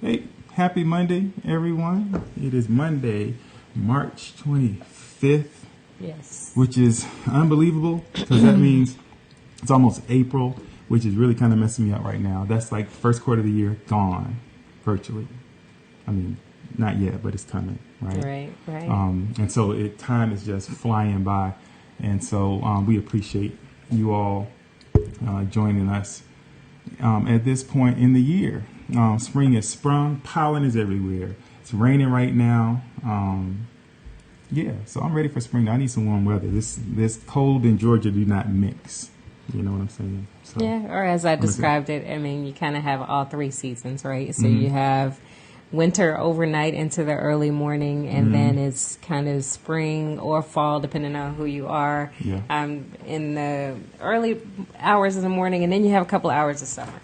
Hey, happy Monday, everyone. It is Monday, March 25th. Yes. Which is unbelievable because that means it's almost April, which is really kind of messing me up right now. That's like first quarter of the year gone, virtually. I mean, not yet, but it's coming, right? Right. And so time is just flying by. And so we appreciate you all joining us at this point in the year. Spring is sprung, pollen is everywhere. It's raining right now. Yeah, so I'm ready for spring. I need some warm weather. This cold in Georgia do not mix. You know what I'm saying? So, yeah, or as I described it, I mean, you kind of have all three seasons, right? So you have winter overnight into the early morning, and then it's kind of spring or fall, depending on who you are, in the early hours of the morning, and then you have a couple hours of summer.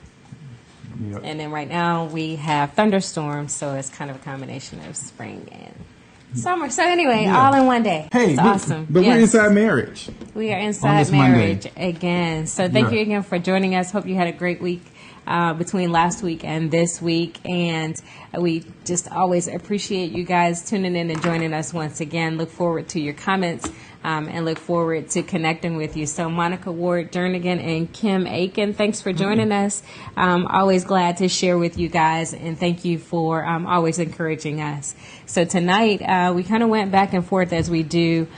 Yep. And then right now we have thunderstorms, so it's kind of a combination of spring and summer. So anyway, all in one day. Hey, it's awesome. But we're inside marriage. We are inside marriage again. So thank you again for joining us. Hope you had a great week between last week and this week. And we just always appreciate you guys tuning in and joining us once again. Look forward to your comments and look forward to connecting with you. So Monica Ward Jernigan and Kim Aiken, thanks for joining us. Always glad to share with you guys, and thank you for always encouraging us. So tonight we kind of went back and forth as we do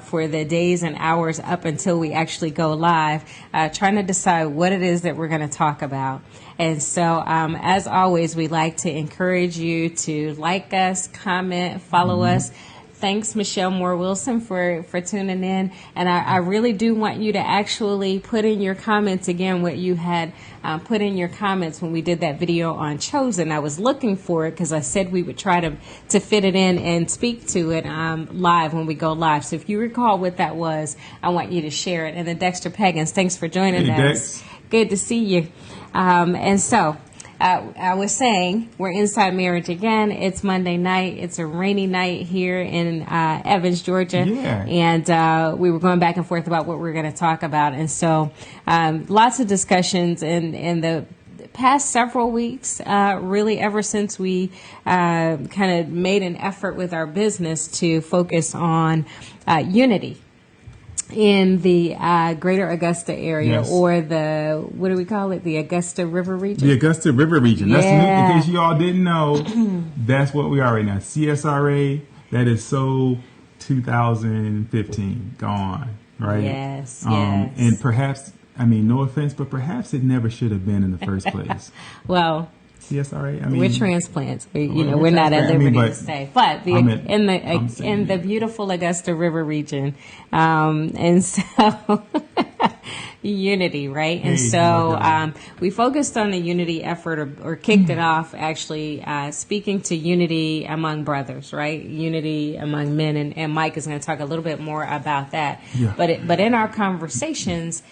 for the days and hours up until we actually go live, trying to decide what it is that we're going to talk about. And so, as always, we like to encourage you to like us, comment, follow us. Thanks, Michelle Moore Wilson, for tuning in. And I really do want you to actually put in your comments again what you had put in your comments when we did that video on Chosen. I was looking for it because I said we would try to fit it in and speak to it live when we go live. So if you recall what that was, I want you to share it. And then Dexter Peggins, thanks for joining us. Dex. Good to see you. And so I was saying we're inside marriage again. It's Monday night. It's a rainy night here in Evans, Georgia. Yeah. And we were going back and forth about what we're going to talk about. And so lots of discussions in the past several weeks, really ever since we kind of made an effort with our business to focus on unity in the greater Augusta area, or the, what do we call it? The Augusta River region? The Augusta River region. Yeah. That's in case you all didn't know, that's what we are right now. CSRA, that is so 2015, gone, right? Yes, yes. And perhaps, I mean, no offense, but perhaps it never should have been in the first place. Well, CSRA, I mean, we're transplants. We're not at liberty to say, but in the beautiful Augusta River region, and so unity, right? And so we focused on the unity effort, or kicked it off actually, speaking to unity among brothers, right? Unity among men, and Mike is going to talk a little bit more about that. Yeah. But in our conversations,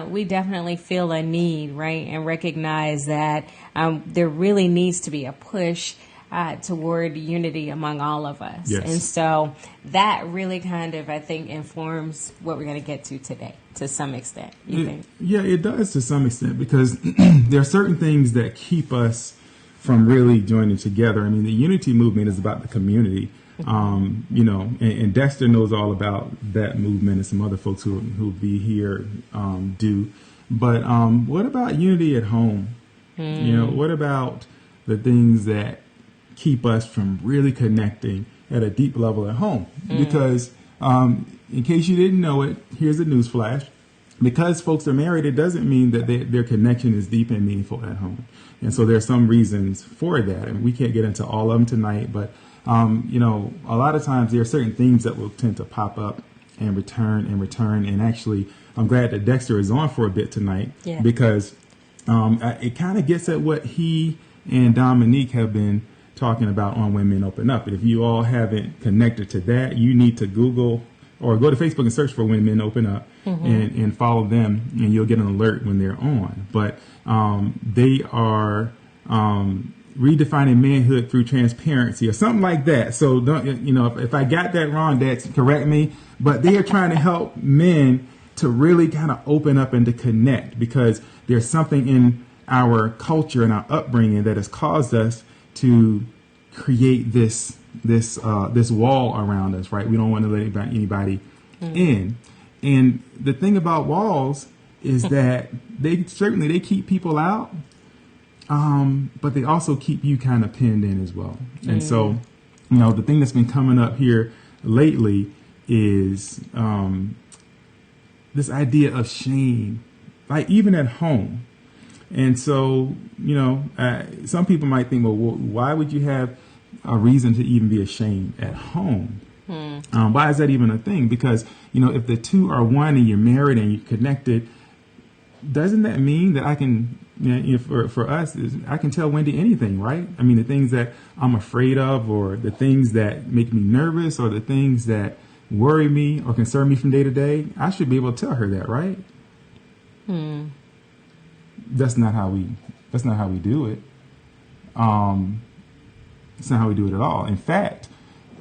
we definitely feel a need, right, and recognize that there really needs to be a push toward unity among all of us. Yes. And so that really kind of, I think, informs what we're going to get to today to some extent. You think? Yeah, it does to some extent, because there are certain things that keep us from really joining together. I mean, the unity movement is about the community. And Dexter knows all about that movement, and some other folks who'll be here do. But what about unity at home? What about the things that keep us from really connecting at a deep level at home? Because in case you didn't know it, here's a news flash. Because folks are married, it doesn't mean that their connection is deep and meaningful at home. And so there are some reasons for that. And we can't get into all of them tonight, but a lot of times there are certain themes that will tend to pop up and return. And actually, I'm glad that Dexter is on for a bit tonight, because it kind of gets at what he and Dominique have been talking about on When Men Open Up. And if you all haven't connected to that, you need to Google or go to Facebook and search for When Men Open Up, and follow them, and you'll get an alert when they're on. But they are redefining manhood through transparency or something like that. So don't, if I got that wrong, Dex, correct me. But they are trying to help men to really kind of open up and to connect, because there's something in our culture and our upbringing that has caused us to create this wall around us, right? We don't want to let anybody in. And the thing about walls is that they keep people out, but they also keep you kind of pinned in as well. And so, the thing that's been coming up here lately is this idea of shame, like even at home. And so, some people might think, well, why would you have a reason to even be ashamed at home? Why is that even a thing? Because, if the two are one and you're married and you're connected, doesn't that mean that I can, for us, I can tell Wendy anything, right? I mean, the things that I'm afraid of, or the things that make me nervous, or the things that worry me or concern me from day to day, I should be able to tell her that, right? That's not how we do it. It's not how we do it at all. In fact,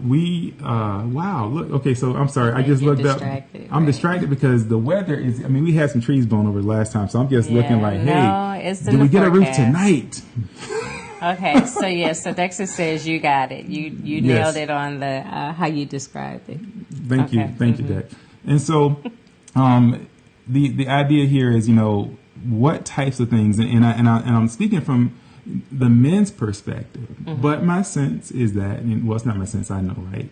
okay, so I'm sorry. I just looked up. I'm distracted because the weather is, we had some trees blown over the last time, so I'm just looking like, hey, did we get a roof tonight? Okay, so Dexter says you got it. You nailed it on the how you described it. Thank you, Dex. And so, the idea here is, what types of things, and I'm speaking from the men's perspective, but my sense is that, well, it's not my sense, I know, right,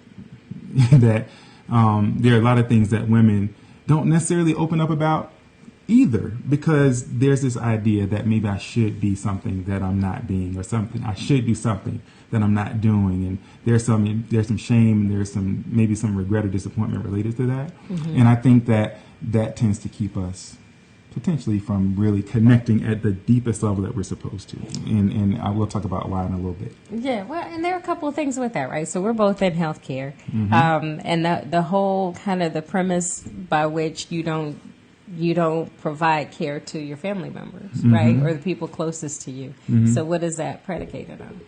that there are a lot of things that women don't necessarily open up about either, because there's this idea that maybe I should be something that I'm not being, or something I should do something that I'm not doing, and there's some shame, there's maybe some regret or disappointment related to that, and I think that tends to keep us potentially from really connecting at the deepest level that we're supposed to. And I will talk about why in a little bit. Yeah, well, and there are a couple of things with that, right? So we're both in healthcare. And the whole kind of the premise by which you don't provide care to your family members, right? Or the people closest to you. So what is that predicated on?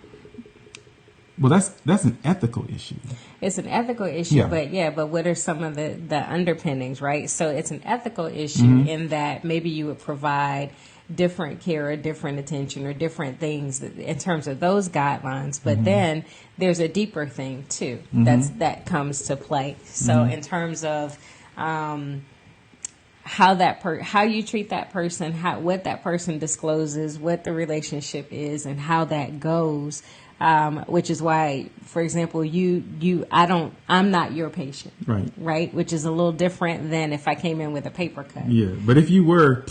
Well, that's an ethical issue. It's an ethical issue, but what are some of the underpinnings, right? So it's an ethical issue in that maybe you would provide different care or different attention or different things in terms of those guidelines, but then there's a deeper thing too that comes to play. So in terms of how you treat that person, what that person discloses, what the relationship is, and how that goes. Which is why, for example, I'm not your patient, right? Which is a little different than if I came in with a paper cut. Yeah, but if you were,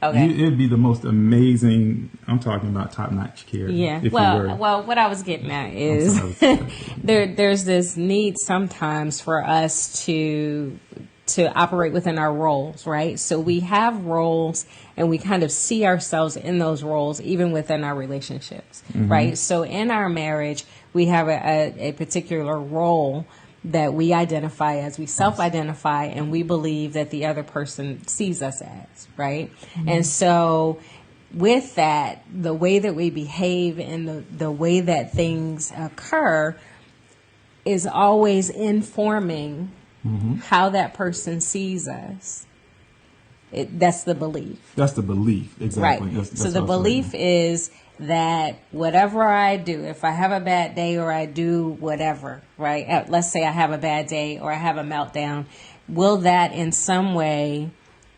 it'd be the most amazing. I'm talking about top-notch care. Yeah. Well, what I was getting at is there's this need sometimes for us to operate within our roles, right? So we have roles and we kind of see ourselves in those roles, even within our relationships, right? So in our marriage, we have a particular role that we identify as, we self-identify, and we believe that the other person sees us as, right? And so with that, the way that we behave and the way that things occur is always informing how that person sees us. That's the belief. That's the belief, exactly. Right. So the belief is that whatever I do, if I have a bad day or I do whatever, right? Let's say I have a bad day or I have a meltdown, will that in some way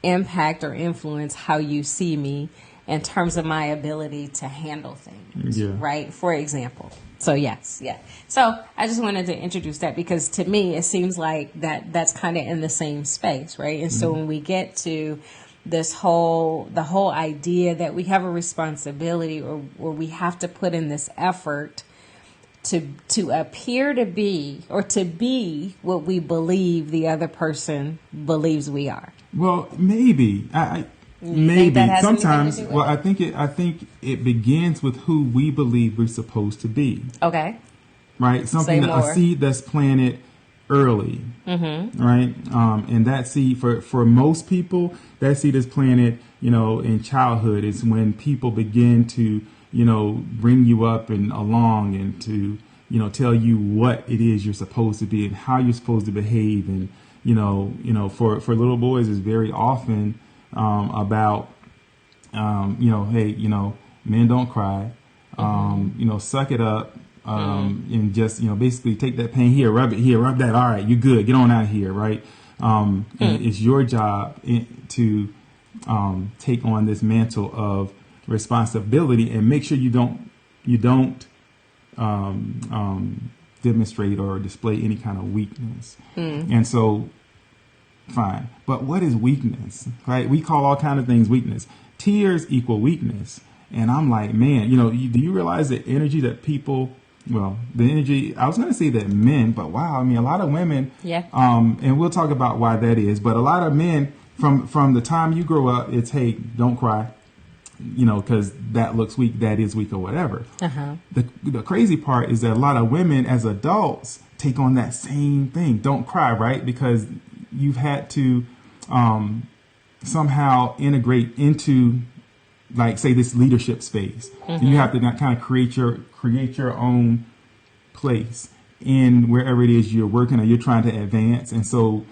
impact or influence how you see me in terms of my ability to handle things, right? For example. So yes, yeah. So I just wanted to introduce that because to me, it seems like that's kind of in the same space, right? And so when we get to the whole idea that we have a responsibility or we have to put in this effort to appear to be or to be what we believe the other person believes we are. Well, maybe. Maybe sometimes. Well, I think it begins with who we believe we're supposed to be. Okay. Right. A seed that's planted early. Right. And that seed for most people, that seed is planted, in childhood. It's when people begin to, bring you up and along and to, tell you what it is you're supposed to be and how you're supposed to behave. And, for little boys, it's very often about, hey, men don't cry. Suck it up, and just, basically take that pain here, rub it here, rub that. All right, you're good. Get on out of here. Right. And it's your job to take on this mantle of responsibility and make sure you don't demonstrate or display any kind of weakness. And so, fine. But what is weakness? Right? We call all kind of things weakness. Tears equal weakness. And I'm like, man, do you realize the energy that people, the energy, I was going to say that men, but wow, a lot of women, and we'll talk about why that is, but a lot of men from the time you grow up, it's, hey, don't cry, because that looks weak, that is weak or whatever. The crazy part is that a lot of women as adults take on that same thing. Don't cry, right? Because you've had to somehow integrate into, like, say, this leadership space. You have to kind of create your own place in wherever it is you're working or you're trying to advance. And so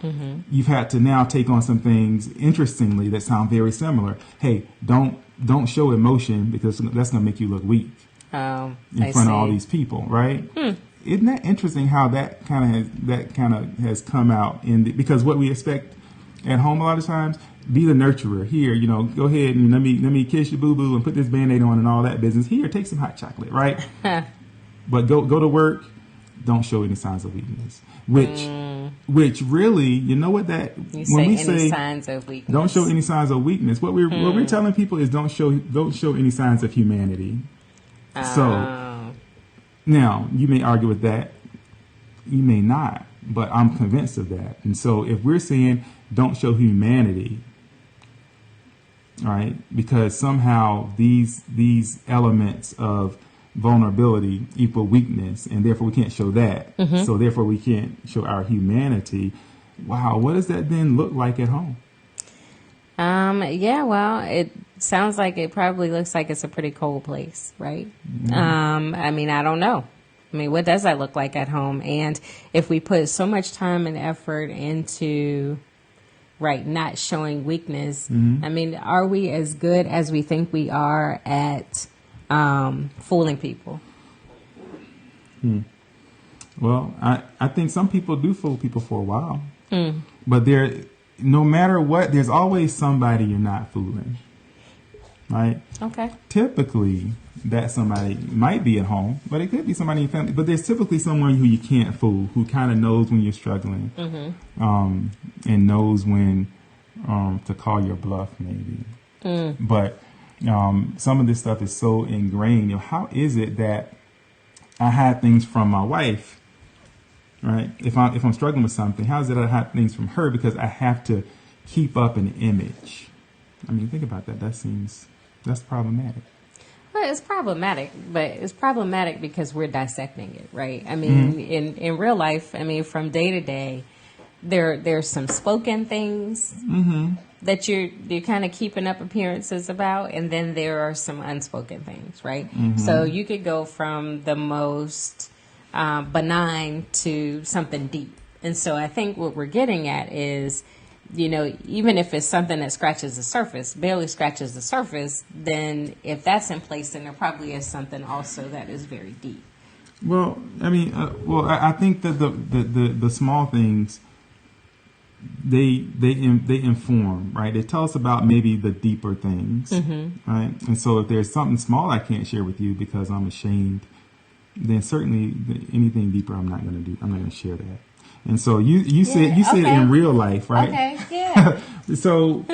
you've had to now take on some things, interestingly, that sound very similar. Hey, don't show emotion because that's going to make you look weak in front of all these people, right? Isn't that interesting how that kind of has come out because what we expect at home a lot of times, be the nurturer. Here, go ahead and let me kiss your boo boo and put this Band-Aid on and all that business. Here, take some hot chocolate, right? But go to work. Don't show any signs of weakness. Which really, you know what that when we say signs of weakness. Don't show any signs of weakness. What we're telling people is don't show any signs of humanity. So now you may argue with that, you may not, but I'm convinced of that. And so if we're saying don't show humanity, all right, because somehow these elements of vulnerability equal weakness, and therefore we can't show that. So therefore we can't show our humanity. Wow, what does that then look like at home? It sounds like it probably looks like it's a pretty cold place, right? I don't know. What does that look like at home? And if we put so much time and effort into not showing weakness, are we as good as we think we are at fooling people? Well, I think some people do fool people for a while, but no matter what, there's always somebody you're not fooling, right? Okay. Typically, that somebody might be at home, but it could be somebody in your family. But there's typically someone who you can't fool, who kind of knows when you're struggling, and knows when to call your bluff, maybe. But some of this stuff is so ingrained. How is it that I hide things from my wife, right? If I'm struggling with something, how is it I hide things from her because I have to keep up an image? Think about that. That's problematic. Well, it's problematic, but it's problematic because we're dissecting it, right? In real life, from day to day, there's some spoken things that you're kind of keeping up appearances about, and then there are some unspoken things, right? So you could go from the most benign to something deep. And so I think what we're getting at is, even if it's something that scratches the surface, barely scratches the surface, then if that's in place, then there probably is something also that is very deep. Well, I think that the small things, they inform, right? They tell us about maybe the deeper things, right? And so if there's something small I can't share with you because I'm ashamed, then certainly anything deeper I'm not going to do. I'm not going to share that. And so you said in real life, right? Okay, yeah. So,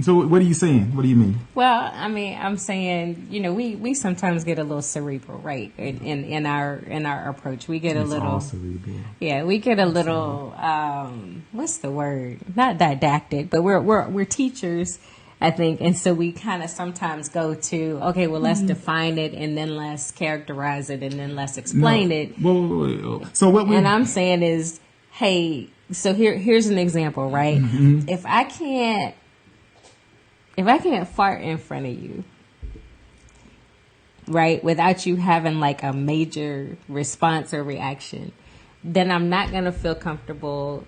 so what are you saying? What do you mean? Well, I'm saying, we sometimes get a little cerebral, right? In our approach, we get a little all cerebral. Yeah, we get a little what's the word? Not didactic, but we're teachers, I think, and so we kind of sometimes go to, okay, well, let's define it, and then let's characterize it, and then let's explain it. Whoa. So what? And I'm saying is, hey, so here's an example, right? If I can't fart in front of you, right, without you having like a major response or reaction, then I'm not gonna feel comfortable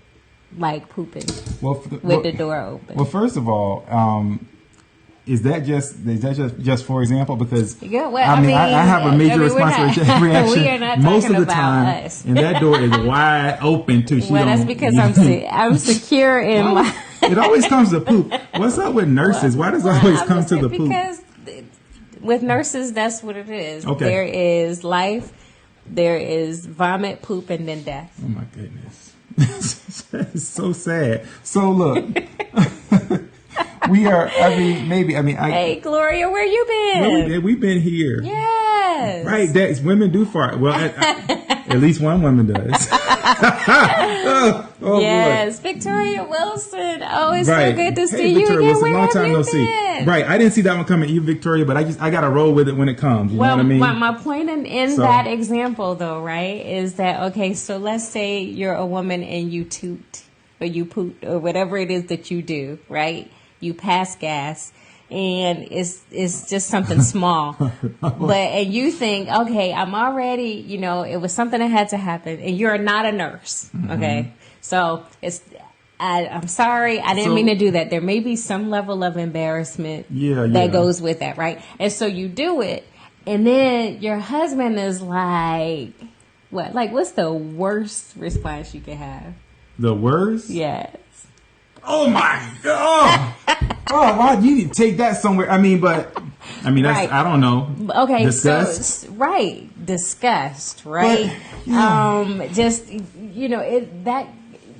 like pooping with the door open. Well, first of all, is that just for example? Because yeah, well, I have a major response reaction we are not most of the about time, us. and that door is wide open too. Well, that's because I'm secure in my. It always comes to poop. What's up with nurses? Why does it always come to the poop? Because with nurses, that's what it is. Okay. There is life, there is vomit, poop, and then death. Oh my goodness. It's so sad. So look, we are, hey, Gloria, where you been? We've been here. Yes. Right, women do fart. Well, at least one woman does. Yes, boy. Victoria Wilson. Oh, it's so good to see you again. Wilson, long time no see. Right, I didn't see that one coming either, Victoria, but I got to roll with it when it comes. You know what I mean? My point in that example, though, right, is that, okay, so let's say you're a woman and you toot or you poot or whatever it is that you do, right? You pass gas. And it's just something small, and you think, okay, I'm already, it was something that had to happen, and you're not a nurse, okay? So I'm sorry, I didn't mean to do that. There may be some level of embarrassment that goes with that, right? And so you do it, and then your husband is like, what? Like, what's the worst response you can have? The worst? Yes. Oh my God! Oh, wow, you need to take that somewhere. That's right. I don't know. Okay, disgust. So disgust, right? But,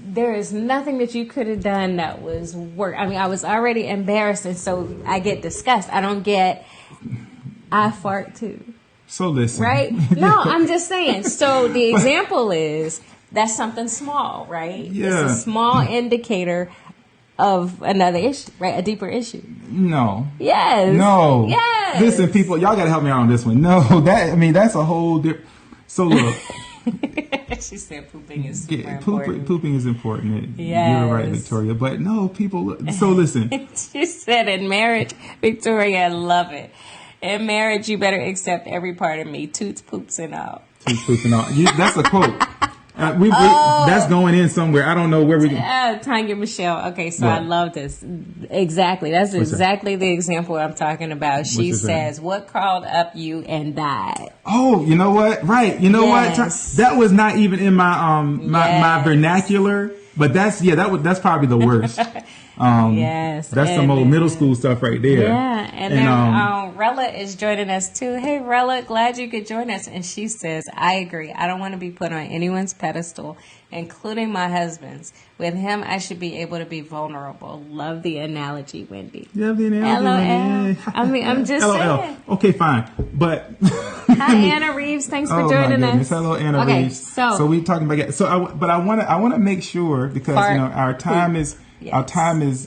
there is nothing that you could have done that was worse. I was already embarrassed, and so I get disgust. I fart too. So listen, right? No, I'm just saying. So the example is that's something small, right? Yeah, it's a small indicator of another issue, right? A deeper issue. No. Yes. No. Yes. Listen, people, y'all gotta help me out on this one. No, that's a whole different. So look. She said pooping is super important. Pooping is important. Yes. You're right, Victoria. But no, people. So listen. She said in marriage, Victoria, I love it. In marriage, you better accept every part of me, toots, poops, and all. Toots, poops, and all. That's a quote. That's going in somewhere. I don't know where we. Tanya Michelle. Okay, so what? I love this. Exactly. That's exactly the example I'm talking about. She says, "What crawled up you and died?" Oh, you know what? Right. You know what? That was not even in my my vernacular. But that's probably the worst. Yes. That's some old middle school stuff right there. Yeah. And then Rella is joining us too. Hey, Rella, glad you could join us. And she says, I agree. I don't want to be put on anyone's pedestal, including my husband's. With him, I should be able to be vulnerable. Love the analogy, Wendy. Love the analogy. LOL. I'm just saying. Okay, fine. But hi, Anna Reeves. Thanks for joining us. Hello, Anna Reeves. So we're talking about. So I want to make sure because our time is. Yes. Our time is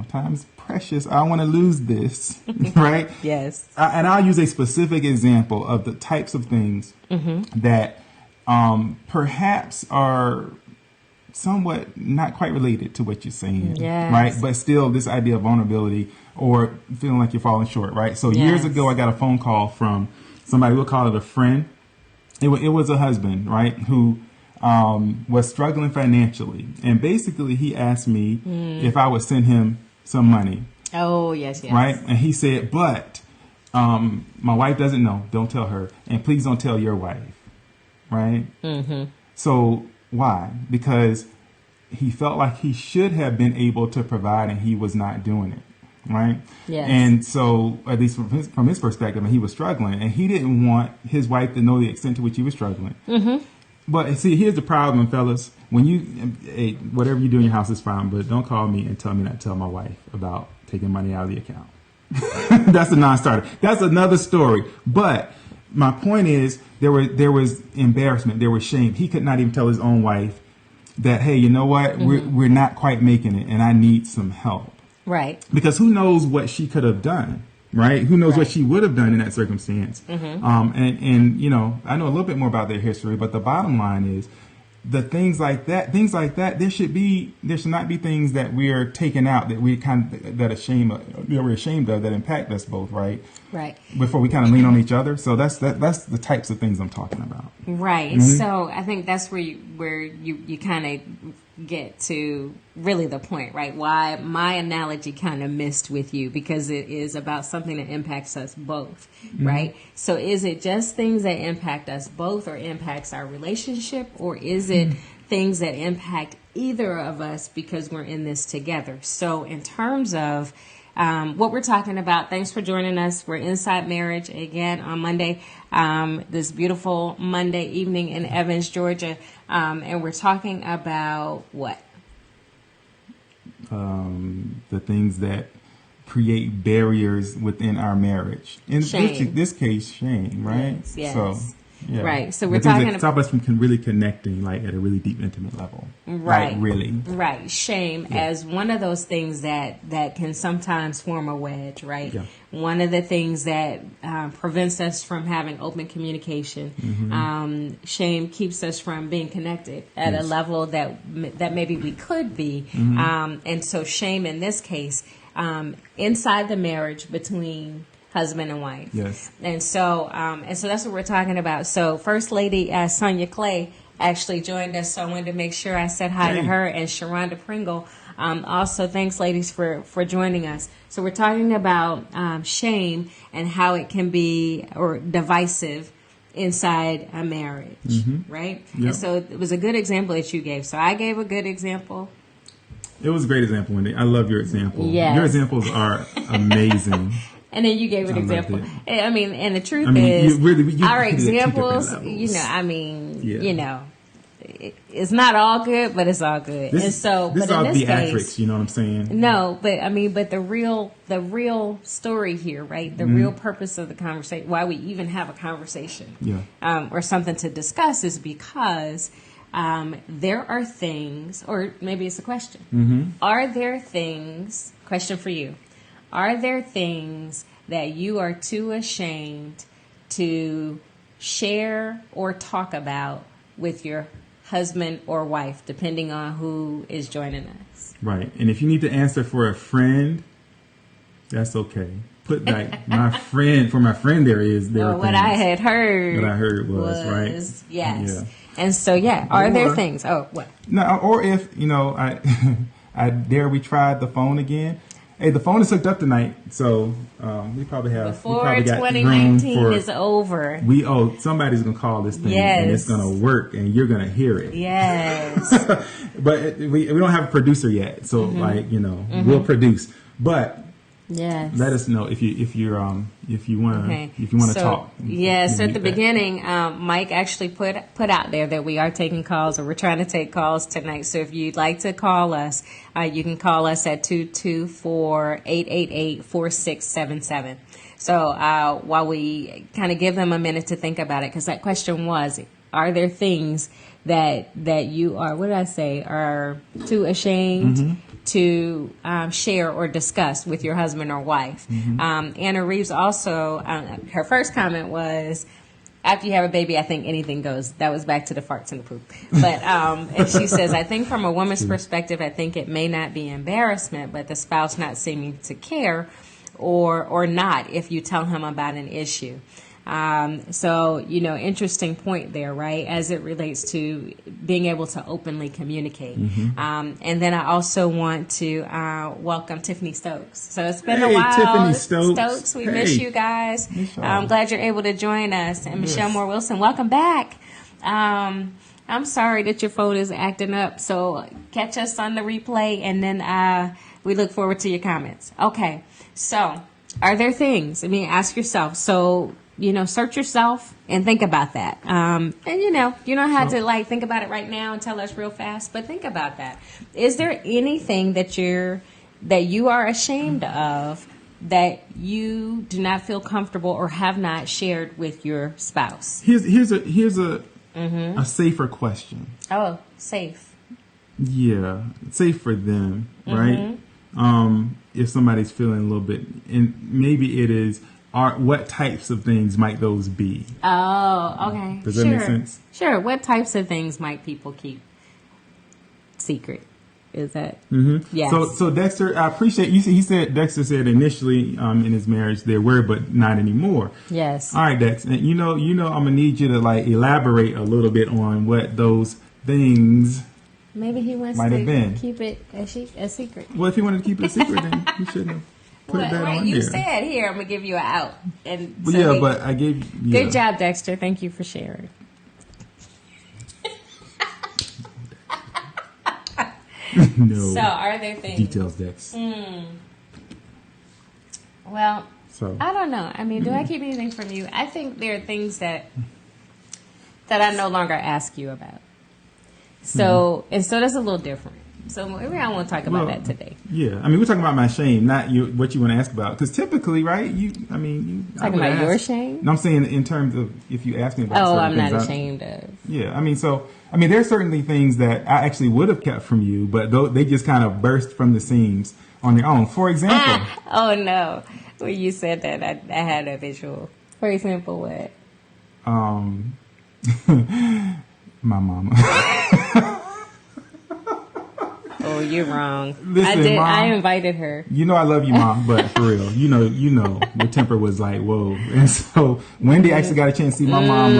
time is precious. I want to lose this, right? Yes. And I'll use a specific example of the types of things that perhaps are somewhat not quite related to what you're saying, right? But still, this idea of vulnerability or feeling like you're falling short, right? So years ago, I got a phone call from somebody. We'll call it a friend. It was a husband, right? Who was struggling financially, and basically he asked me if I would send him some money. Oh, yes. Right, and he said, but my wife doesn't know. Don't tell her, and please don't tell your wife. Right. Mm-hmm. So why? Because he felt like he should have been able to provide, and he was not doing it. Right. Yes. And so, at least from his perspective, he was struggling, and he didn't want his wife to know the extent to which he was struggling. Mm-hmm. But see, here's the problem, fellas. When whatever you do in your house is fine, but don't call me and tell me not to tell my wife about taking money out of the account. That's a non-starter. That's another story. But my point is, there was embarrassment, there was shame. He could not even tell his own wife that, hey, you know what, we're not quite making it, and I need some help. Right. Because who knows what she could have done. Right? Who knows what she would have done in that circumstance? Mm-hmm. And I know a little bit more about their history, but the bottom line is the things like that, there should not be things that we are taking out that we're ashamed of that impact us both, right? Right. Before we kind of lean on each other. So that's the types of things I'm talking about. Right. Mm-hmm. So I think that's where you kind of get to really the point, right? Why my analogy kind of missed with you, because it is about something that impacts us both, right? So is it just things that impact us both or impacts our relationship, or is it things that impact either of us because we're in this together? So in terms of what we're talking about, thanks for joining us. We're Inside Marriage again on Monday, this beautiful Monday evening in Evans, Georgia. And we're talking about what? The things that create barriers within our marriage. In this case, shame, right? Yes. So, yeah. Right. So we're talking about stop us from really connecting, like at a really deep, intimate level. Right. Like, really. Right. Shame as one of those things that can sometimes form a wedge, right? Yeah. One of the things that prevents us from having open communication. Shame keeps us from being connected at a level that maybe we could be. And so shame in this case, inside the marriage between husband and wife. Yes. And so that's what we're talking about. So First Lady Sonia Clay actually joined us, so I wanted to make sure I said hi to her, and Sharonda Pringle. Also, thanks, ladies, for joining us. So we're talking about shame and how it can be or divisive inside a marriage, right? Yep. And so it was a good example that you gave. So I gave a good example. It was a great example, Wendy. I love your example. Yes. Your examples are amazing. And then you gave an example. I mean, and the truth is, our examples, it's not all good, but it's all good. This is all theatrics, you know what I'm saying? No, but the real story here, right? The real purpose of the conversation, why we even have a conversation, or something to discuss, is because there are things, or maybe it's a question. Are there things? Question for you. Are there things that you are too ashamed to share or talk about with your husband or wife, depending on who is joining us? Right. And if you need to answer for a friend, that's okay. Put like my friend there is there. What I had heard. What I heard was right. Yes. Yeah. And so are there things? Oh, what? No, or if I dare we tried the phone again. Hey, the phone is hooked up tonight, so we probably have before 2019 is over. Somebody's gonna call this thing, and it's gonna work, and you're gonna hear it. Yes, but we don't have a producer yet, so we'll produce. But let us know if you want to talk. Yes, at the beginning, Mike actually put out there that we are taking calls, or we're trying to take calls tonight. So if you'd like to call us, you can call us at 224-888-4677. So while we kind of give them a minute to think about it, because that question was, are there things that you are too ashamed to share or discuss with your husband or wife? Anna Reeves also, her first comment was, after you have a baby, I think anything goes. That was back to the farts and the poop. But and she says, I think from a woman's perspective, I think it may not be embarrassment, but the spouse not seeming to care or not if you tell him about an issue. So, interesting point there, right? As it relates to being able to openly communicate. And then I also want to welcome Tiffany Stokes. So it's been a while. Tiffany Stokes. We miss you guys. I'm glad you're able to join us. And Michelle Moore Wilson, welcome back. I'm sorry that your phone is acting up. So catch us on the replay, and then we look forward to your comments. Okay. So are there things? Ask yourself. So, search yourself and think about that. And you don't have to think about it right now and tell us real fast, but think about that. Is there anything that you are ashamed of that you do not feel comfortable or have not shared with your spouse? Here's a safer question. Oh, safe. Yeah, safe for them, right? If somebody's feeling a little bit, and maybe it is, what types of things might those be? Oh, okay. Does that make sense? Sure. What types of things might people keep secret? Is that? Yes. So Dexter, I appreciate you. Dexter said initially in his marriage there were, but not anymore. Yes. All right, Dex. And I'm gonna need you to elaborate a little bit on what those things Maybe he wants Might to have been. keep it a secret. Well, if he wanted to keep it a secret, then he shouldn't have put that on you there. said, here, I'm going to give you an out. And Well, so but I gave you... Good job, Dexter. Thank you for sharing. No. So, are there things... Details, Dex. Well, So. I don't know. I mean, do I keep anything from you? I think there are things that I no longer ask you about. So, and so that's a little different. So maybe I want to talk about that today. Yeah, I mean, we're talking about my shame, not what you want to ask about. Because typically, right? Talking about your shame? No, I'm saying in terms of if you ask me about. Oh, certain I'm not things, ashamed of. Yeah, I mean, there are certainly things that I actually would have kept from you, but they just kind of burst from the seams on their own. For example. Oh no! When you said that, I had a visual. For example, what? My mama. Oh, you're wrong. Listen, Mom, I invited her. You know I love you, Mom, but for real, you know, your temper was like, whoa. And so Wendy actually got a chance to see my mom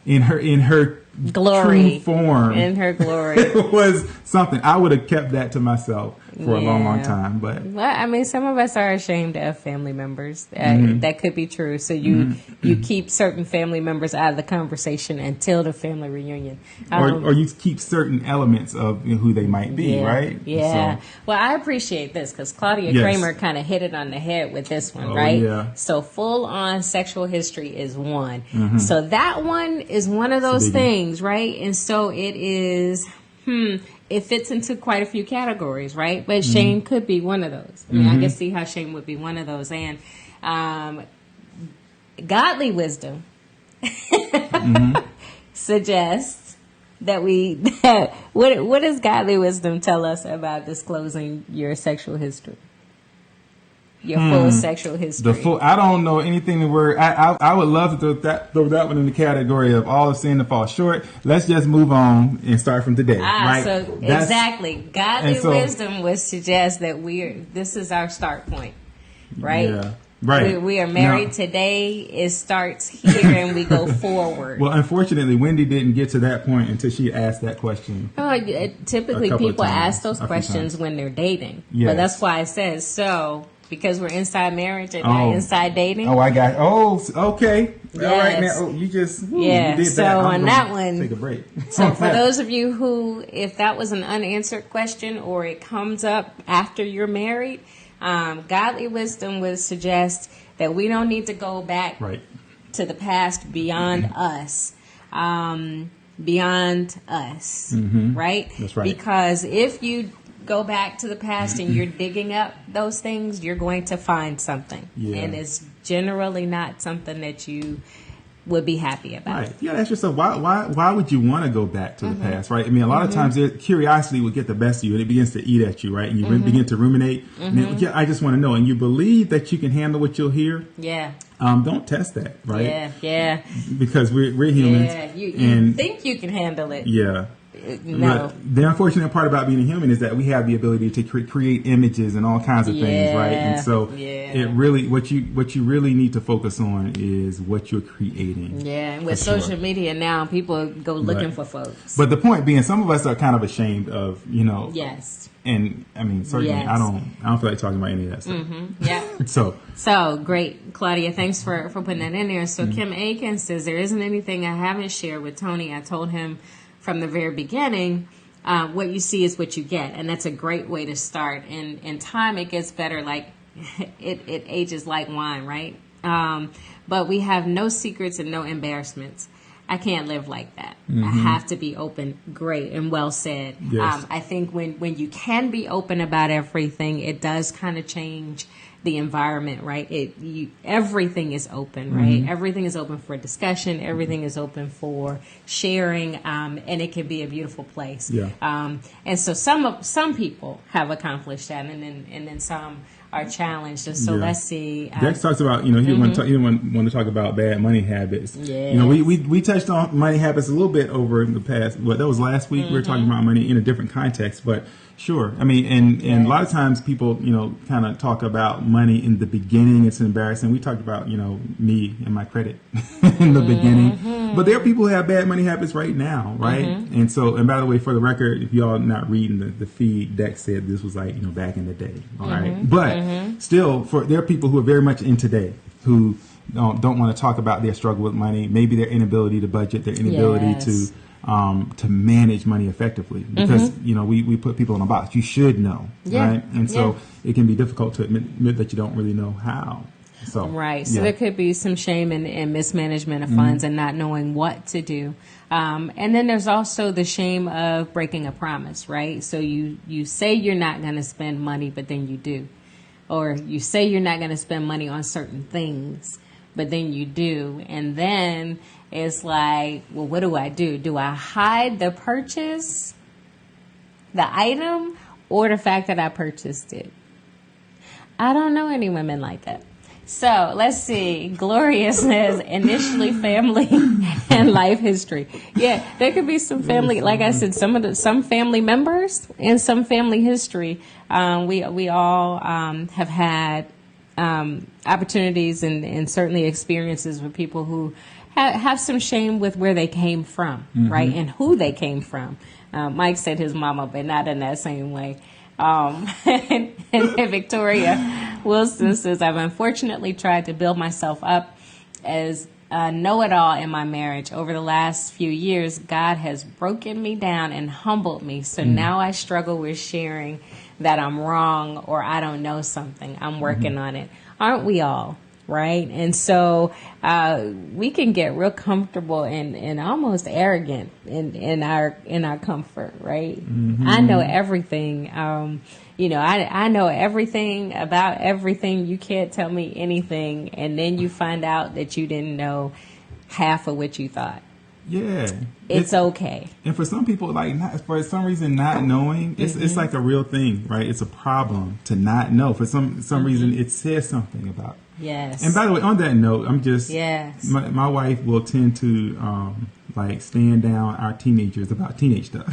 in her glory, true form. In her glory. It was something. I would have kept that to myself for a long time. But well, I mean, some of us are ashamed of family members. That could be true. So you keep certain family members out of the conversation until the family reunion, or you keep certain elements of who they might be, right? Yeah. So, well, I appreciate this because Claudia Kramer kind of hit it on the head with this one, right? Yeah. So full on sexual history is one. So that one is one of those things, right? And so it is. It fits into quite a few categories, right? But shame could be one of those. I mean, I can see how shame would be one of those. And godly wisdom suggests that what does godly wisdom tell us about disclosing your sexual history? Your full sexual history. I don't know anything that I would love to throw that one in the category of all of sin to fall short. Let's just move on and start from today. Right? So exactly. Godly wisdom would suggest that this is our start point. Right? Yeah. Right. We are married today. It starts here and we go forward. Well, unfortunately, Wendy didn't get to that point until she asked that question. Typically, people ask those questions when they're dating. Yes. But that's why it says so. Because we're inside marriage and not inside dating. Oh, I got. Okay. Yes. All right, now you just. You did so that. on that one, take a break. So for those of you who, if that was an unanswered question or it comes up after you're married, godly wisdom would suggest that we don't need to go back to the past beyond us. Right? That's right. Because if you go back to the past and you're digging up those things, you're going to find something. Yeah. And it's generally not something that you would be happy about. Right. Yeah, ask yourself, why would you want to go back to the past, right? I mean, a lot of times curiosity will get the best of you and it begins to eat at you, right? And you begin to ruminate. And then, I just want to know. And you believe that you can handle what you'll hear. Yeah. Don't test that, right? Yeah. Because we're humans. Yeah, you think you can handle it. Yeah. No. But the unfortunate part about being a human is that we have the ability to create images and all kinds of things, right? And so it really, what you really need to focus on is what you're creating. Yeah, and with social media now, people go looking for folks. But the point being, some of us are kind of ashamed of, Yes. And I mean, certainly, I don't feel like talking about any of that stuff. Yeah. So great, Claudia. Thanks for putting that in there. So Kim Aiken says there isn't anything I haven't shared with Tony. I told him from the very beginning, what you see is what you get. And that's a great way to start. And in time, it gets better. Like it ages like wine, right? But we have no secrets and no embarrassments. I can't live like that. I have to be open. Great and well said. Yes. I think when you can be open about everything, it does kind of change the environment, right? Everything is open, right? Everything is open for discussion. Everything is open for sharing, and it can be a beautiful place. Yeah. And so some people have accomplished that, and then some are challenged. And so let's see. Dex talks about, he didn't want to talk about bad money habits. Yeah. We touched on money habits a little bit over the past, that was last week. We were talking about money in a different context, but sure. I mean, and a lot of times people, kind of talk about money in the beginning. It's embarrassing. We talked about, me and my credit in the beginning, but there are people who have bad money habits right now. Right. And so, and by the way, for the record, if y'all not reading the feed, Dex said this was like, back in the day. All right. But still, there are people who are very much in today who don't want to talk about their struggle with money, maybe their inability to budget, their inability to manage money effectively, because we put people in a box. You should know, right? And so it can be difficult to admit that you don't really know how. So there could be some shame in mismanagement of funds and not knowing what to do. And then there's also the shame of breaking a promise, right? So you say you're not going to spend money, but then you do. Or you say you're not going to spend money on certain things, but then you do. And then it's like, well, what do? Do I hide the purchase, the item, or the fact that I purchased it? I don't know any women like that. So let's see. Gloria says initially family and life history. Yeah, there could be some family, like I said, some family members and some family history. We all have had opportunities and certainly experiences with people who have some shame with where they came from, right, and who they came from. Mike said his mama, but not in that same way. And Victoria Wilson says, I've unfortunately tried to build myself up as a know-it-all in my marriage. Over the last few years, God has broken me down and humbled me. So now I struggle with sharing that I'm wrong or I don't know something. I'm working on it. Aren't we all? Right. And so we can get real comfortable and almost arrogant in our comfort. Right. I know everything. I know everything about everything. You can't tell me anything. And then you find out that you didn't know half of what you thought. Yeah. It's okay. And for some people, for some reason, not knowing, it's like a real thing, right? It's a problem to not know. For some reason, it says something about it. Yes. And by the way, on that note, I'm just, my wife will tend to, stand down our teenagers about teenage stuff.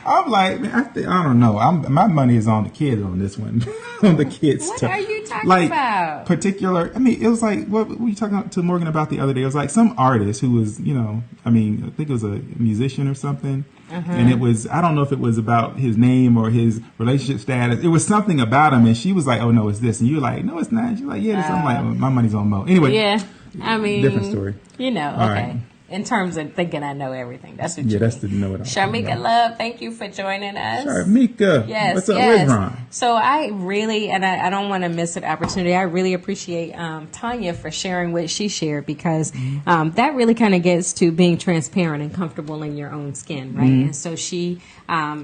I'm like, man, I don't know. My money is on the kids on this one. On the kids what stuff. What are you talking about? It was like, what were you talking to Morgan about the other day? It was like some artist who was, I think it was a musician or something. And it was, I don't know if it was about his name or his relationship status. It was something about him. And she was like, oh, no, it's this. And you're like, no, it's not. She's like, yeah, it's I'm like, my money's on Mo. Anyway. Yeah. I mean. Different story. Okay. Right. In terms of thinking I know everything. That's what you mean. That's the know-it-all. Sharmika Love, thank you for joining us. Sharmika. Yes. What's up? Where's Ron? So I really, and I don't want to miss an opportunity, I really appreciate Tanya for sharing what she shared, because that really kind of gets to being transparent and comfortable in your own skin, right? And so she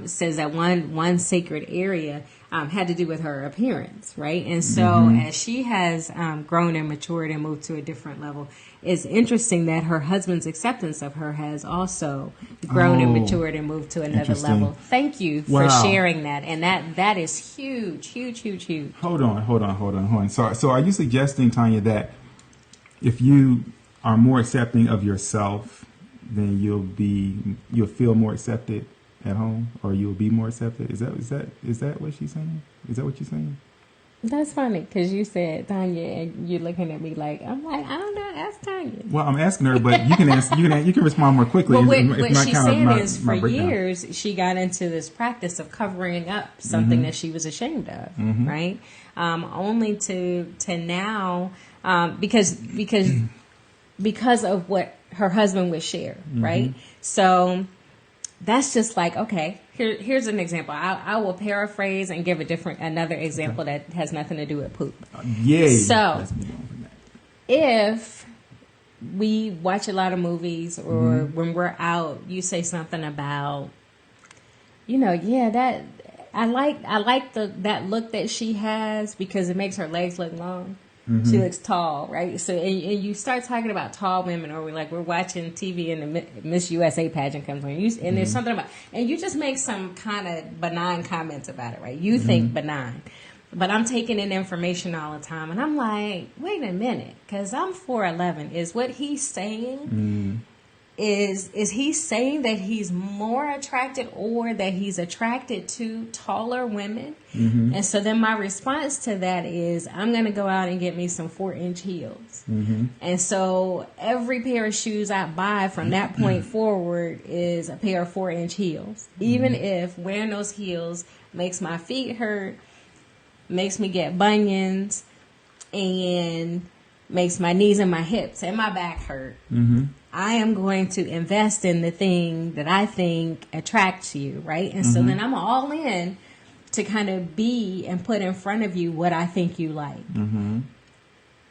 says that one sacred area had to do with her appearance, right? And so as she has grown and matured and moved to a different level, it's interesting that her husband's acceptance of her has also grown and matured and moved to another level. Thank you for sharing that. And that is huge, huge, huge, huge. Hold on. So are you suggesting, Tanya, that if you are more accepting of yourself, then you'll feel more accepted at home, or you'll be more accepted? Is that what she's saying? Is that what you're saying? That's funny, because you said Tanya, and you're looking at me like, I'm like, I don't know, ask Tanya. Well, I'm asking her, but you can answer. You can respond more quickly. But what she said is, for years, she got into this practice of covering up something that she was ashamed of, right? Only to now, because of what her husband would share, right? So that's just like, okay, here's an example. I will paraphrase and give another example that has nothing to do with poop. Yay. So if we watch a lot of movies, or when we're out, you say something about, that I like that look that she has because it makes her legs look long. She looks tall, right? So, and you start talking about tall women, or we're watching TV and the Miss USA pageant comes on, and there's something about, and you just make some kind of benign comments about it, right? You think benign. But I'm taking in information all the time, and I'm like, wait a minute, because I'm 4'11". Is what he's saying, is he saying that he's more attracted, or that he's attracted to taller women? And so then my response to that is, I'm going to go out and get me some 4-inch heels. And so every pair of shoes I buy from that point forward is a pair of 4-inch heels. Even if wearing those heels makes my feet hurt, makes me get bunions, and makes my knees and my hips and my back hurt. I am going to invest in the thing that I think attracts you, right? And so then I'm all in to kind of be and put in front of you what I think you like.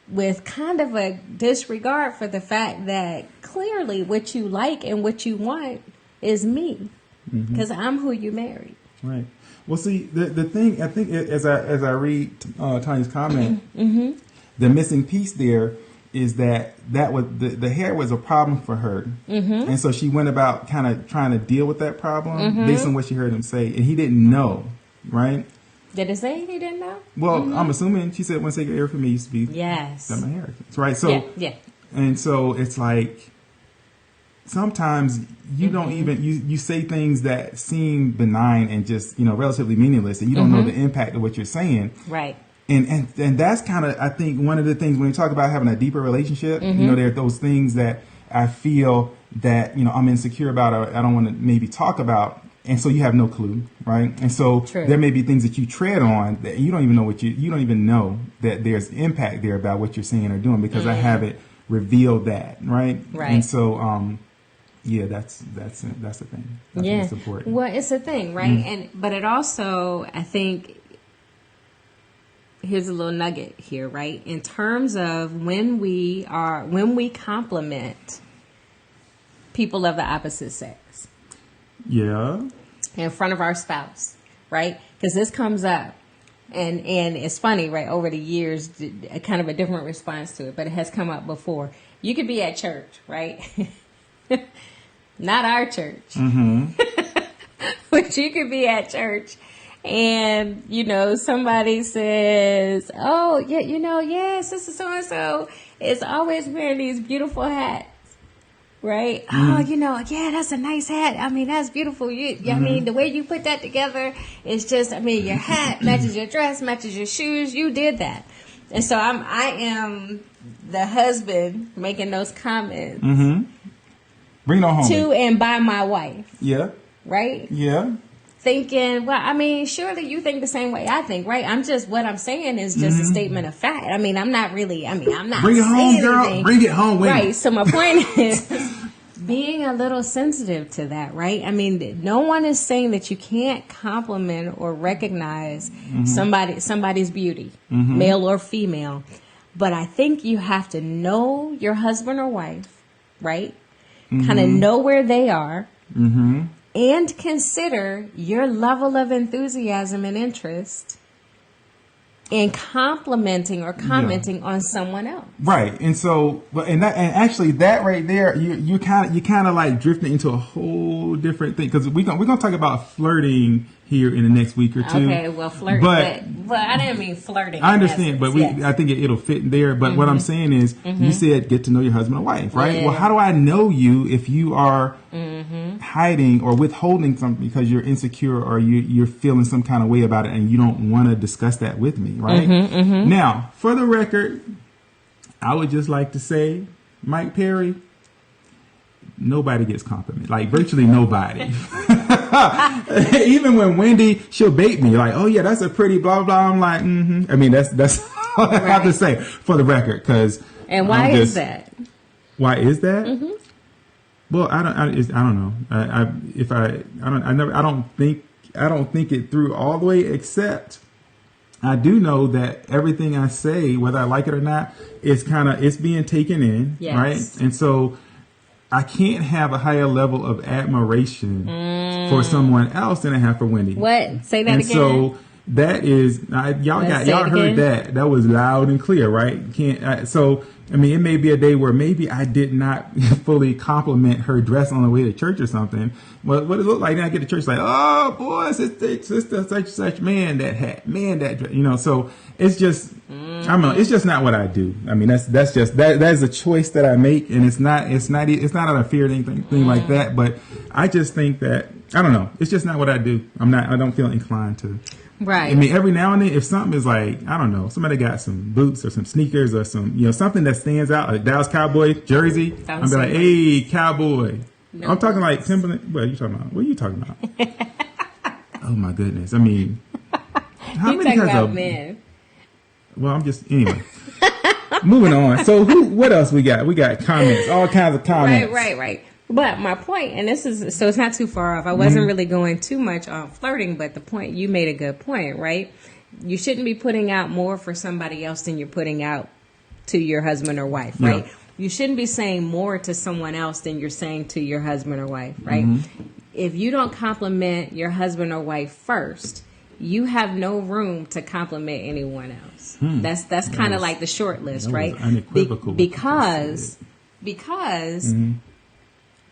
With kind of a disregard for the fact that clearly what you like and what you want is me, because I'm who you married. Right. Well, see, the thing, I think, as I read Tanya's comment, the missing piece there is that was the hair was a problem for her, and so she went about kind of trying to deal with that problem based on what she heard him say, and he didn't know, right? Did it say he didn't know? Well, I'm assuming she said one sacred area for me used to be that my hair, right? So yeah, and so it's like, sometimes you don't even, you say things that seem benign and just, relatively meaningless, and you don't know the impact of what you're saying. Right. And that's kind of, I think, one of the things when you talk about having a deeper relationship, there are those things that I feel that, I'm insecure about, or I don't want to maybe talk about. And so you have no clue, right? And so there may be things that you tread on that you don't even know you don't even know that there's impact there about what you're saying or doing, because I haven't revealed that, right? Right. And so, yeah, that's the thing. That's important. Well, it's a thing, right? But it also, I think, here's a little nugget here, right? In terms of when we compliment people of the opposite sex. Yeah. In front of our spouse, right? Because this comes up. And it's funny, right? Over the years, kind of a different response to it, but it has come up before. You could be at church, right? Not our church. But you could be at church and, somebody says, oh, yeah, Sister So-and-so is always wearing these beautiful hats. Right? Oh, yeah, that's a nice hat. I mean, that's beautiful. I mean, the way you put that together is just, your hat matches your dress, matches your shoes. You did that. And so I am the husband making those comments. Bring it on home. To and by my wife. Yeah. Right? Yeah. Thinking, well, surely you think the same way I think, right? What I'm saying is just a statement of fact. I'm not really, I'm not Bring it home, girl. Anything. Bring it home with Right. So my point is being a little sensitive to that, right? No one is saying that you can't compliment or recognize somebody's beauty, male or female. But I think you have to know your husband or wife, right? Kind of know where they are. And consider your level of enthusiasm and interest in complimenting or commenting on someone else. Right. And so, and actually that right there, you kind of like drifting into a whole different thing, because we're going to talk about flirting here in the next week or two. Okay, well, flirting, but I didn't mean flirting. I understand, but I think it'll fit there. But what I'm saying is, you said get to know your husband or wife, right? Yeah. Well, how do I know you if you are hiding or withholding something because you're insecure, or you're feeling some kind of way about it and you don't want to discuss that with me, right? Now, for the record, I would just like to say, Mike Perry, nobody gets complimented. Like, virtually nobody. Even when Wendy, she'll bait me like, oh yeah, that's a pretty blah blah. I'm like, I mean, that's all I have to say for the record. And why is that? Why is that? Well, I don't know. I don't think it through all the way, except I do know that everything I say, whether I like it or not, it's being taken in, right? And so I can't have a higher level of admiration for someone else than I have for Wendy. What? Say that again. So That is, y'all heard that. That was loud and clear, right? So, I mean, it may be a day where maybe I did not fully compliment her dress on the way to church or something. Well, what does it look like? Then I get to church like, oh boy, sister such man that, so it's just, I don't know, it's just not what I do. I mean, that's a choice that I make, and it's not out of fear or anything like that. But I just think that, I don't know, it's just not what I do. I don't feel inclined to. Right. I mean, every now and then, if something is like, I don't know, somebody got some boots or some sneakers or some, something that stands out, like Dallas Cowboy jersey, I'll be like, hey, Cowboy. No, I'm talking like Timberland. What are you talking about? What are you talking about? Oh my goodness. I mean, how many has a men? Well, I'm just, anyway. Moving on. So what else we got? We got comments, all kinds of comments. Right. But my point, and this is, so it's not too far off. I wasn't really going too much on flirting, but the point, you made a good point, right? You shouldn't be putting out more for somebody else than you're putting out to your husband or wife, right? Yeah. You shouldn't be saying more to someone else than you're saying to your husband or wife, right? If you don't compliment your husband or wife first, you have no room to compliment anyone else. That's kind of like the short list, right? Unequivocal. Because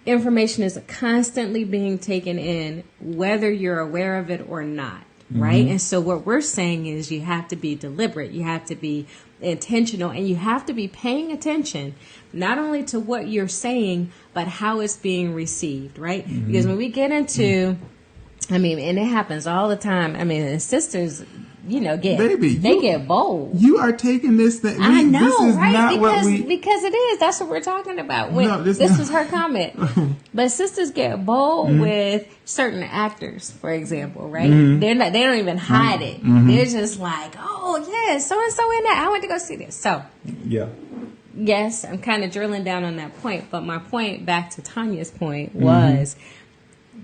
information is constantly being taken in, whether you're aware of it or not, right? And so what we're saying is you have to be deliberate, you have to be intentional, and you have to be paying attention not only to what you're saying, but how it's being received, right? Because when we get into, I mean, and it happens all the time. I mean, and sisters, get bold. You are taking this thing. I know, this is right? Not because it is. That's what we're talking about. This was her comment. But sisters get bold with certain actors, for example, right? They don't even hide it. They're just like, oh yes, so and so in that. I went to go see this. So yeah. Yes, I'm kind of drilling down on that point. But my point, back to Tanya's point, was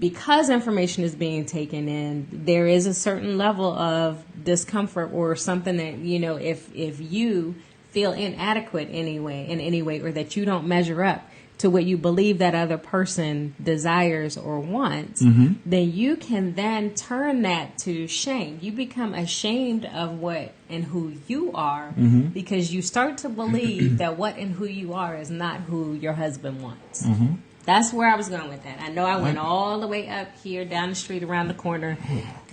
because information is being taken in, there is a certain level of discomfort or something that, if you feel inadequate in any way, or that you don't measure up to what you believe that other person desires or wants, then you can then turn that to shame. You become ashamed of what and who you are because you start to believe that what and who you are is not who your husband wants. That's where I was going with that. I know I went all the way up here, down the street, around the corner,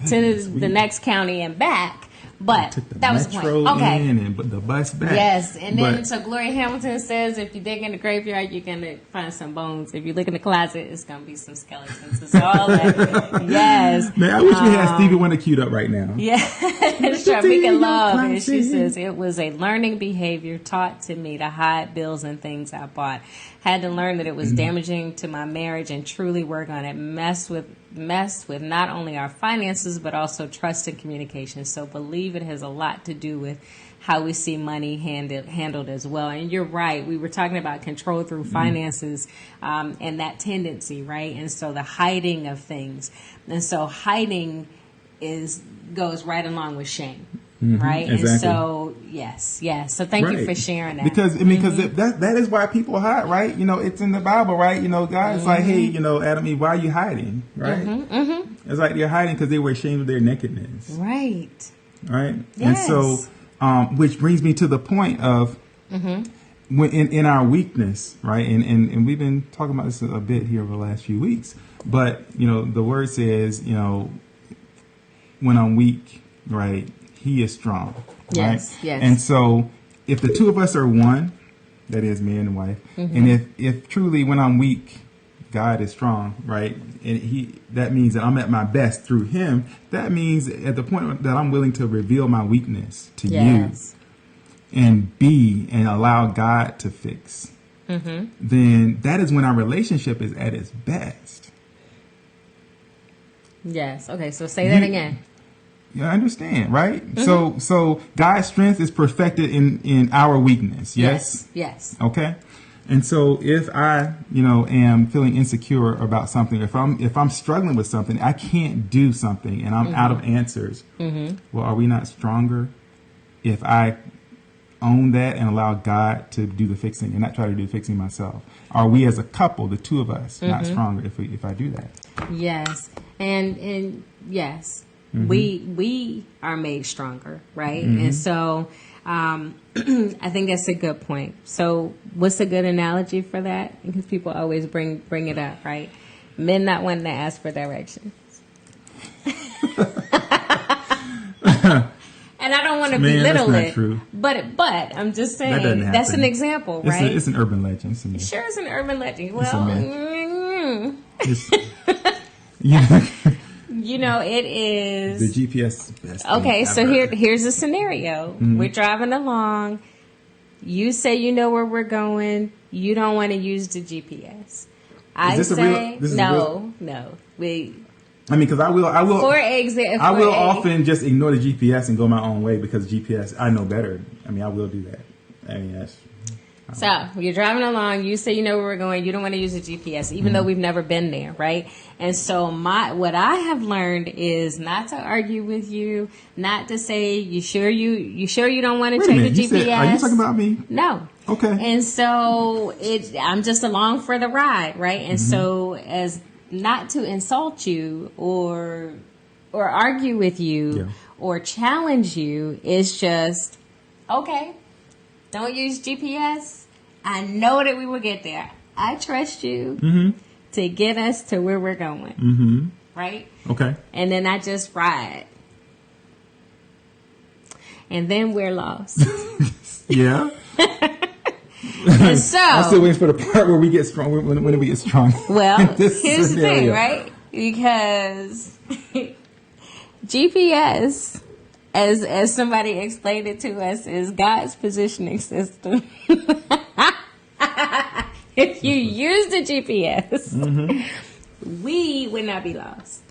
to the next county and back. But that was the point. Okay. And the bus back. Yes. And then, so Gloria Hamilton says, if you dig in the graveyard, you're going to find some bones. If you look in the closet, it's going to be some skeletons. It's all that. Yes. Man, I wish we had Stevie Wonder queued up right now. Yeah. Making love. And she says, it was a learning behavior taught to me to hide bills and things I bought. Had to learn that it was damaging to my marriage and truly work on it. Messed with not only our finances, but also trust and communication. So believe it has a lot to do with how we see money handled as well. And you're right. We were talking about control through finances and that tendency, right? And so the hiding of things. And so hiding goes right along with shame. Right. Exactly. And so, yes. So thank you for sharing that. Because that is why people hide, right? It's in the Bible, right? God's like, hey, Adam, Eve, why are you hiding? Right. It's like they're hiding because they were ashamed of their nakedness. Right. Yes. And so, which brings me to the point of when in our weakness, right? And we've been talking about this a bit here over the last few weeks, but the word says, when I'm weak, right? He is strong. Yes, right? yes. And so if the two of us are one, that is man and wife, and if truly when I'm weak, God is strong, right? And that means that I'm at my best through him. That means at the point that I'm willing to reveal my weakness to you and allow God to fix, then that is when our relationship is at its best. Yes. Okay. So say that again. You understand, right? So God's strength is perfected in our weakness. Yes. Okay. And so if I, am feeling insecure about something, if I'm struggling with something, I can't do something and I'm out of answers. Well, are we not stronger if I own that and allow God to do the fixing and not try to do the fixing myself? Are we as a couple, the two of us, not stronger if I do that? Yes. And yes. We are made stronger, right? And so I think that's a good point. So what's a good analogy for that? Because people always bring it up, right? Men not wanting to ask for directions. And I don't want to belittle it, true. But I'm just saying that's an example, right? It's an urban legend. Sure, it's an urban legend. Well, you know, it is. The GPS is best. Okay, so here's a scenario. We're driving along. You say you know where we're going. You don't want to use the GPS. I say no. I mean, because I will. For example, I will often just ignore the GPS and go my own way because GPS, I know better. I mean, I will do that. I mean, that's. So you're driving along. You say you know where we're going. You don't want to use the GPS, even though we've never been there, right? And so what I have learned is not to argue with you, not to say you sure you don't want to check the GPS. Are you talking about me? No. Okay. And so I'm just along for the ride, right? And so as not to insult you or argue with you or challenge you, it's just okay. Don't use GPS. I know that we will get there. I trust you to get us to where we're going. Right? Okay. And then I just ride. And then we're lost. Yeah. And so I'm still waiting for the part where we get strong. When do we get strong? Well, here's the thing, right? Because GPS, as somebody explained it to us, is God's positioning system. If you use the GPS, we would not be lost.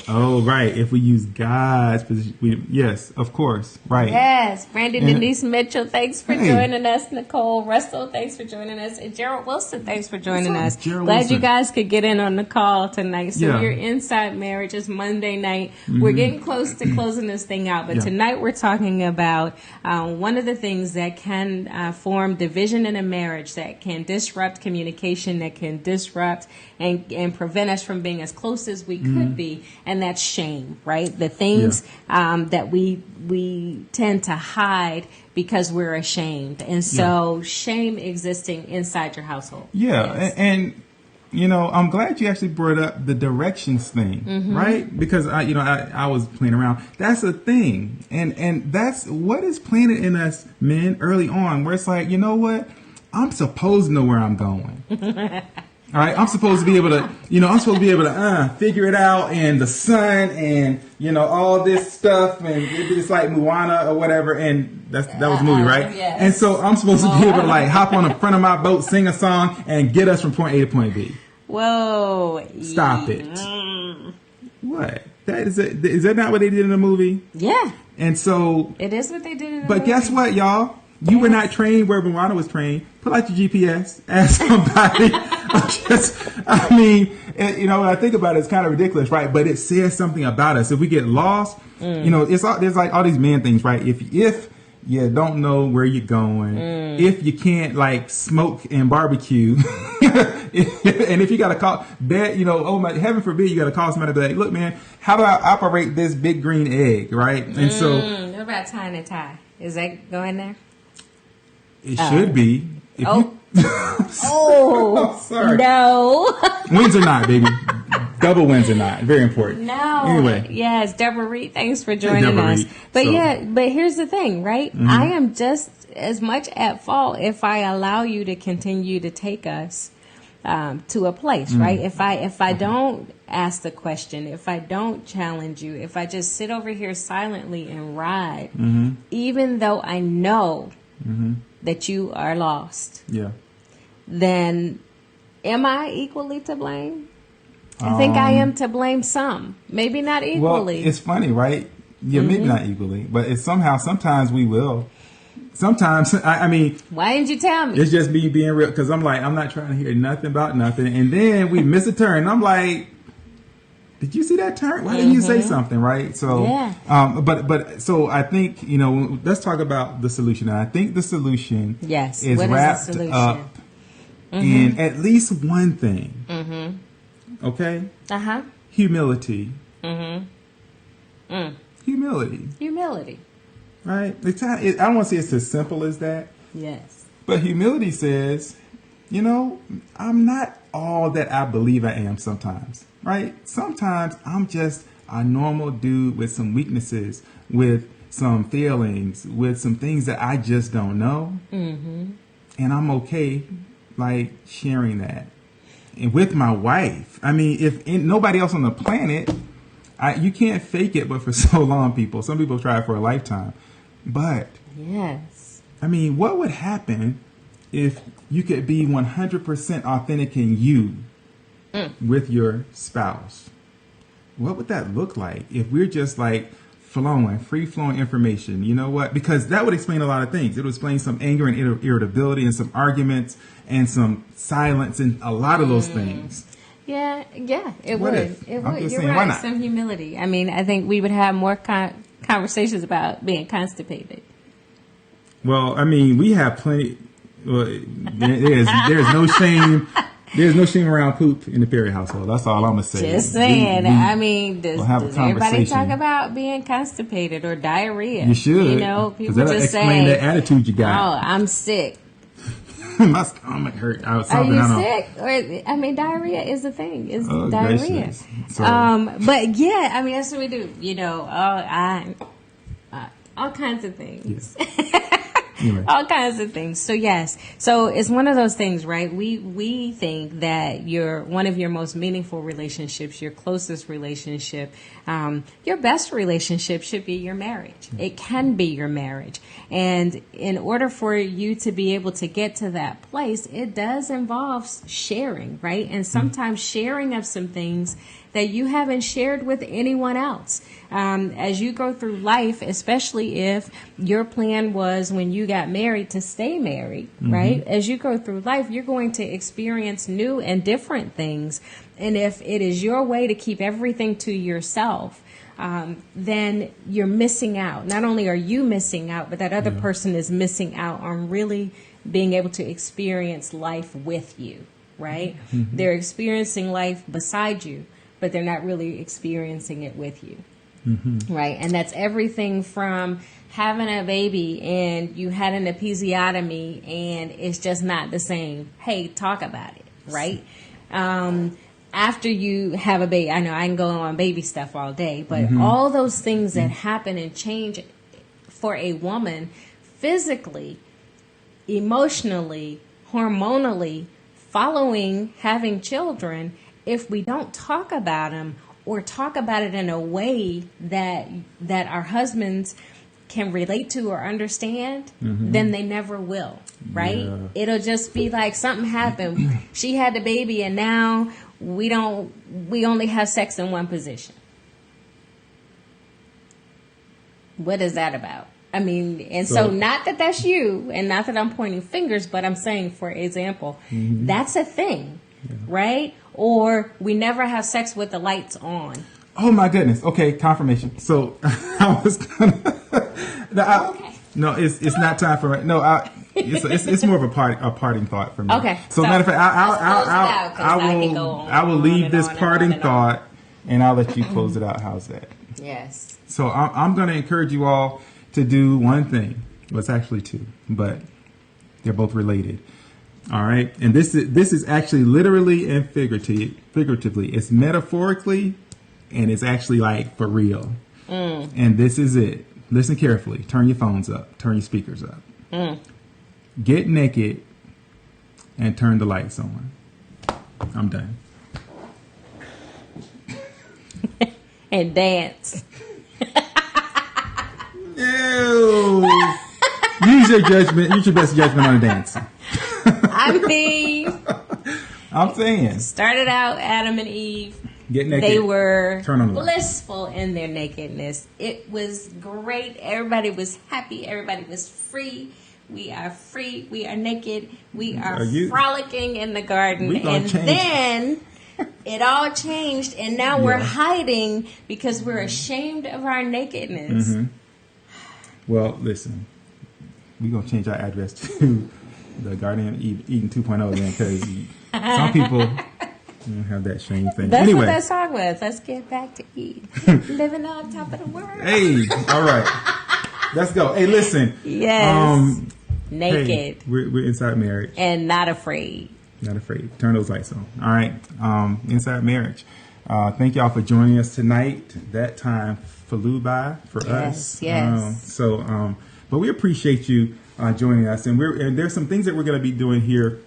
Oh, right. If we use God's position, yes, of course, right. Yes, Brandon Denise Mitchell, thanks for joining us. Nicole Russell, thanks for joining us. And Gerald Wilson, thanks for joining us. Glad you guys could get in on the call tonight. So you're Inside Marriage. It's Monday night. We're getting close to closing this thing out. But tonight we're talking about one of the things that can form division in a marriage, that can disrupt communication, that can disrupt and prevent us from being as close as we could be. And that's shame, right? The things that we tend to hide because we're ashamed. And so shame existing inside your household. Yeah. And you know, I'm glad you actually brought up the directions thing, right? Because I was playing around. That's a thing. And that's what is planted in us men early on, where it's like, you know what? I'm supposed to know where I'm going. All right, I'm supposed to be able to, figure it out, and the sun, and all this stuff, and it's like Moana or whatever, and that was a movie, right? Yes. And so I'm supposed to be able to like hop on the front of my boat, sing a song, and get us from point A to point B. Whoa! Stop it! What? Is that not what they did in the movie? Yeah. And so it is what they did in the movie. But guess what, y'all? You were not trained where Moana was trained. Pull out your GPS. Ask somebody. When I think about it, it's kind of ridiculous, right? But it says something about us. If we get lost, there's like all these man things, right? If you don't know where you're going, if you can't like smoke and barbecue, and if you got to call heaven forbid, you got to call somebody and be like, look, man, how do I operate this big green egg, right? And so, what about tying a tie? Is that going there? It should be. Sorry. No. Wins or not, baby. Double wins or not. Very important. No. Anyway. Yes, Deborah Reed, thanks for joining us. But but here's the thing, right? I am just as much at fault if I allow you to continue to take us to a place, right? If I don't ask the question, if I don't challenge you, if I just sit over here silently and ride, even though I know that you are lost, then am I equally to blame? I think I am to blame some, maybe not equally. Well, it's funny, right? Yeah, maybe not equally, but it's sometimes we will. Sometimes, why didn't you tell me? It's just me being real, because I'm like, I'm not trying to hear nothing about nothing. And then we miss a turn. And I'm like, did you see that turn? Why didn't you say something, right? So, so I think, let's talk about the solution. And I think the solution is wrapped up in at least one thing. Okay? Humility Humility. Humility. Right? I don't want to say it's as simple as that. Yes. But humility says, you know, I'm not all that I believe I am sometimes. Right? Sometimes I'm just a normal dude with some weaknesses, with some failings, with some things that I just don't know. Mm-hmm. And I'm okay, like, sharing that. And with my wife. I mean, if nobody else on the planet, you can't fake it, but for so long, people. Some people try it for a lifetime. But, yes. I mean, what would happen if you could be 100% authentic in you with your spouse? What would that look like if we're just like free-flowing information? You know what? Because that would explain a lot of things. It would explain some anger and irritability and some arguments and some silence and a lot of those things. Yeah, it What would. if? It I'm would. just You're saying, right. why not? Some humility. I mean, I think we would have more conversations about being constipated. Well, I mean, we have plenty. Well, there's no shame. There's no shame around poop in the Perry household. That's all I'm gonna say. Just saying. I mean, does everybody talk conversation. about being constipated or diarrhea? You should. You know, people that'll just explain say, the attitude you "Oh, got." I'm sick." My stomach hurt. Are you sick? Or I mean, diarrhea is a thing. It's diarrhea. So, but yeah, I mean, that's what we do. You know, all kinds of things. Yeah. Anyway. All kinds of things. So yes, so it's one of those things, right? We think that one of your most meaningful relationships, your closest relationship, your best relationship should be your marriage. It can be your marriage, and in order for you to be able to get to that place, it does involve sharing, right? And sometimes sharing of some things that you haven't shared with anyone else. As you go through life, especially if your plan was when you got married to stay married, right? As you go through life, you're going to experience new and different things. And if it is your way to keep everything to yourself, then you're missing out. Not only are you missing out, but that other person is missing out on really being able to experience life with you, right? They're experiencing life beside you, but they're not really experiencing it with you. Right. And that's everything from having a baby and you had an episiotomy and it's just not the same. Hey, talk about it. Right. After you have a baby, I know I can go on baby stuff all day, but all those things that happen and change for a woman physically, emotionally, hormonally, following having children, if we don't talk about them or talk about it in a way that our husbands can relate to or understand, then they never will, right? Yeah. It'll just be like something happened. She had the baby and now we only have sex in one position. What is that about? I mean, and so not that that's you and not that I'm pointing fingers, but I'm saying, for example, that's a thing, right? Or we never have sex with the lights on. Oh my goodness. Okay, confirmation. So I was gonna. No, it's not time for it. No, it's more of a parting thought for me. Okay. So matter of fact, I will leave this parting thought, and I'll let you close it out. How's that? Yes. So I'm going to encourage you all to do one thing. Well, it's actually two, but they're both related. All right, and this is actually literally and figuratively. It's metaphorically, and it's actually like for real. And this is it. Listen carefully. Turn your phones up. Turn your speakers up. Get naked and turn the lights on. I'm done. And dance. Ew. Use your judgment. Use your best judgment on the dancing. I mean, I'm saying. Started out Adam and Eve. Get naked. They were blissful in their nakedness. It was great. Everybody was happy. Everybody was free. We are free. We are naked. We are frolicking in the garden. And then it all changed. And now we're hiding because we're ashamed of our nakedness. Well, listen. We're going to change our address to the Garden of Eden 2.0 then, because some people You don't have that shame thing. That's anyway. what that song was. Let's get back to eat. Living on top of the world. Hey, all right. Let's go. Hey, listen. Yes. Naked. Hey, we're Inside Marriage. And not afraid. Not afraid. Turn those lights on. All right. Inside Marriage. Thank y'all for joining us tonight. That time flew by for us. Yes. But we appreciate you joining us, and there's some things that we're going to be doing here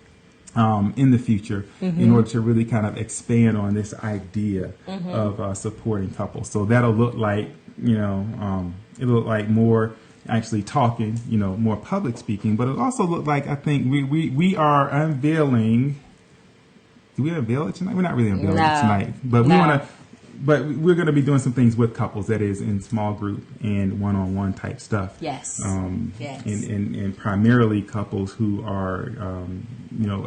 in the future in order to really kind of expand on this idea of supporting couples. So that'll look like, it'll look like more actually talking, more public speaking, but it'll also look like, I think we are unveiling. Do we unveil it tonight? We're not really unveiling it tonight, but we're going to be doing some things with couples, that is in small group and one-on-one type stuff. Yes. Yes. And primarily couples who are,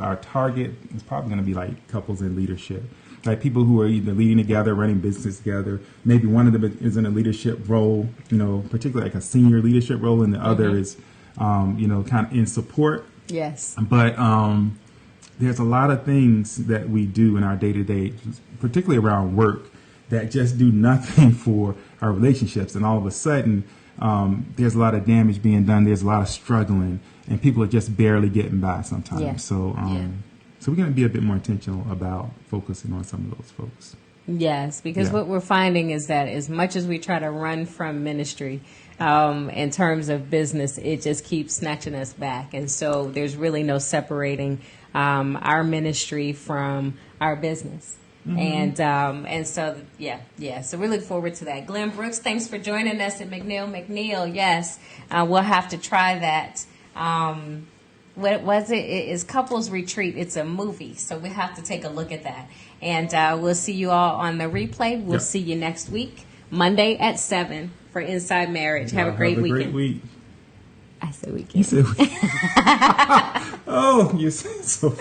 our target is probably going to be like couples in leadership, like people who are either leading together, running business together. Maybe one of them is in a leadership role, particularly like a senior leadership role, and the other is, kind of in support. Yes. But there's a lot of things that we do in our day-to-day, particularly around work, that just do nothing for our relationships. And all of a sudden, there's a lot of damage being done. There's a lot of struggling, and people are just barely getting by sometimes. Yeah. So we're going to be a bit more intentional about focusing on some of those folks. Yes, because what we're finding is that as much as we try to run from ministry, in terms of business, it just keeps snatching us back. And so there's really no separating our ministry from our business. And so we look forward to that. Glenn Brooks, thanks for joining us at McNeil. Yes, we'll have to try that. What was it? It's Couples Retreat. It's a movie, so we have to take a look at that. And we'll see you all on the replay. We'll see you next week, Monday at 7 for Inside Marriage. Have a great weekend. Great week. I said weekend. You said weekend. Oh, you said so.